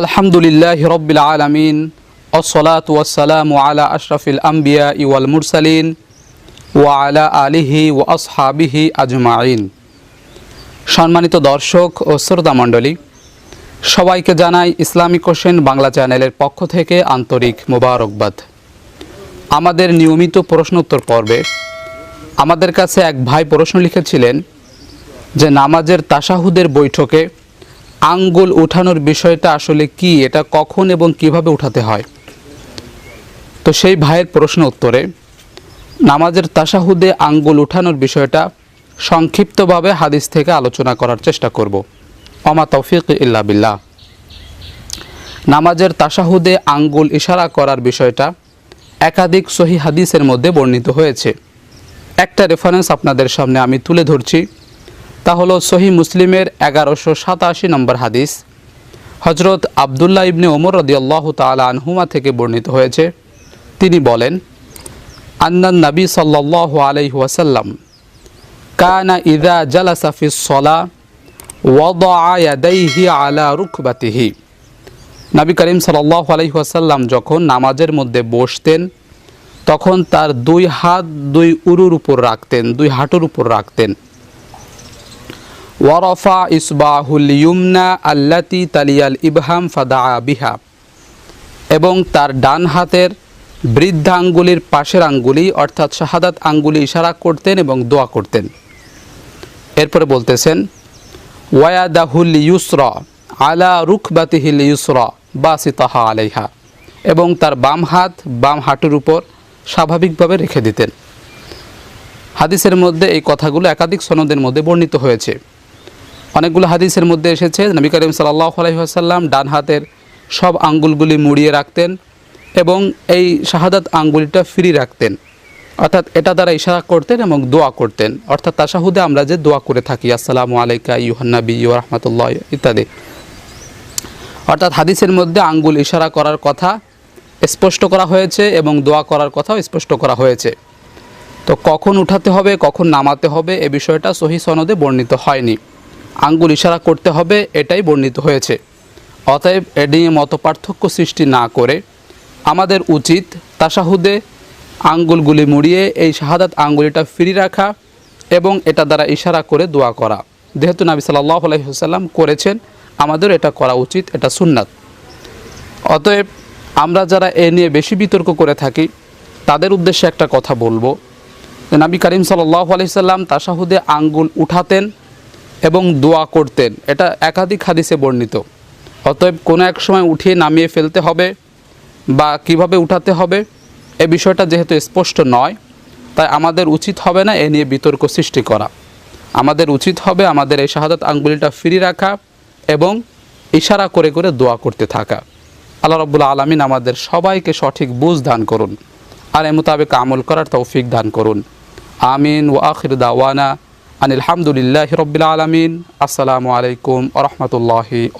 আলহামদুলিল্লাহি রাব্বিল আলামিন ওয়াসসালাতু ওয়াসসালামু আলা আশরাফিল আমবিয়া ওয়াল মুরসালিন ওয়া আলা আলিহি ওয়া আসহাবিহি আজমাইন। সম্মানিত দর্শক ও শ্রোতা মণ্ডলী, সবাইকে জানাই ইসলামিক কোশ্চেন বাংলা চ্যানেলের পক্ষ থেকে আন্তরিক মোবারকবাদ। আমাদের নিয়মিত প্রশ্নোত্তর পর্বে আমাদের কাছে এক ভাই প্রশ্ন লিখেছিলেন যে নামাজের তাশাহুদের বৈঠকে আঙ্গুল উঠানোর বিষয়টা আসলে কি, এটা কখন এবং কিভাবে উঠাতে হয়। তো সেই ভাইয়ের প্রশ্ন উত্তরে নামাজের তাশাহুদে আঙ্গুল উঠানোর বিষয়টা সংক্ষিপ্তভাবে হাদিস থেকে আলোচনা করার চেষ্টা করব। ওমা তৌফিক ইল্লা বিল্লাহ। নামাজের তাশাহুদে আঙ্গুল ইশারা করার বিষয়টা একাধিক সহিহ হাদিসের মধ্যে বর্ণিত হয়েছে। একটা রেফারেন্স আপনাদের সামনে আমি তুলে ধরছি, তা হলো সহিহ মুসলিমের 1187 নম্বর হাদিস। হযরত আব্দুল্লাহ ইবনে ওমর রাদিয়াল্লাহু তাআলা আনহুমা থেকে বর্ণিত হয়েছে। তিনি বলেন, আন্নান নবী সাল্লাল্লাহু আলাইহি ওয়াসাল্লাম কানা ইযা জালাসা ফিস সালাহ ওয়াদাআ ইয়াদাইহি আলা রুকবাতিহি। নবী করিম সাল্লাল্লাহু আলাইহি ওয়াসাল্লাম যখন নামাজের মধ্যে বসতেন তখন তার দুই হাত দুই উরুর উপর রাখতেন, দুই হাঁটুর উপর রাখতেন। ওয়ারফা ইসবাহুল ইয়ুমনা আল্লাতি তালিয়াল ইবহাম ফাদাআ বিহা, এবং তার ডান হাতের বৃদ্ধা আঙ্গুলির পাশের আঙ্গুলি অর্থাৎ শাহাদাত আঙ্গুলি ইশারা করতেন এবং দোয়া করতেন। এরপরে বলতেছেন, ওয়ায়াদাহুল ইউসরা আলা রুকবাতিহিল ইউসরা বাসিতাহা আলাইহা, এবং তার বাম হাত বাম হাঁটুর উপর স্বাভাবিকভাবে রেখে দিতেন। হাদিসের মধ্যে এই কথাগুলো একাধিক সনদের মধ্যে বর্ণিত হয়েছে। অনেকগুলো হাদিসের মধ্যে এসেছে নবী করিম সাল্লাল্লাহু আলাইহি ওয়াসাল্লাম ডান হাতের সব আঙ্গুলগুলি মুড়িয়ে রাখতেন এবং এই শাহাদাত আঙ্গুলিটা ফ্রি রাখতেন, অর্থাৎ এটা দ্বারা ইশারা করতেন এবং দোয়া করতেন। অর্থাৎ তাশাহুদে আমরা যে দোয়া করে থাকি, আসসালামু আলাইকা আইয়ুহান নবী ওয়া রাহমাতুল্লাহ ইত্যাদি, অর্থাৎ হাদিসের মধ্যে আঙ্গুল ইশারা করার কথা স্পষ্ট করা হয়েছে এবং দোয়া করার কথাও স্পষ্ট করা হয়েছে। তো কখন উঠাতে হবে কখন নামাতে হবে এ বিষয়টা সহিহ সনদে বর্ণিত হয়নি। আঙ্গুল ইশারা করতে হবে এটাই বর্ণিত হয়েছে। অতএব এ নিয়ে মতপার্থক্য সৃষ্টি না করে আমাদের উচিত তাশাহুদে আঙ্গুলগুলি মুড়িয়ে এই শাহাদাত আঙ্গুলিটা ফ্রি রাখা এবং এটা দ্বারা ইশারা করে দোয়া করা। যেহেতু নবী সাল্লাল্লাহু আলাইহি ওয়াসাল্লাম করেছেন, আমাদের এটা করা উচিত, এটা সুন্নাত। অতএব আমরা যারা এ নিয়ে বেশি বিতর্ক করে থাকি তাদের উদ্দেশ্যে একটা কথা বলবো যে নবী করিম সাল্লাল্লাহু আলাইহি ওয়াসাল্লাম তাশাহুদে আঙ্গুল উঠাতেন এবং দোয়া করতেন, এটা একাধিক হাদিসে বর্ণিত। অতএব কোনো এক সময় উঠিয়ে নামিয়ে ফেলতে হবে বা কিভাবে উঠাতে হবে এ বিষয়টা যেহেতু স্পষ্ট নয়, তাই আমাদের উচিত হবে না এ নিয়ে বিতর্ক সৃষ্টি করা। আমাদের উচিত হবে আমাদের এই শাহাদাত আঙ্গুলিটা ফ্রি রাখা এবং ইশারা করে করে দোয়া করতে থাকা। আল্লাহ রাব্বুল আলামিন আমাদের সবাইকে সঠিক বুঝ দান করুন আর এ মোতাবেক আমল করার তৌফিক দান করুন। আমিন। ওয়া আখির দাওয়ানা আনিল হামদুলিল্লাহি রাব্বিল আলামিন। আসসালামু আলাইকুম ওয়া রাহমাতুল্লাহি।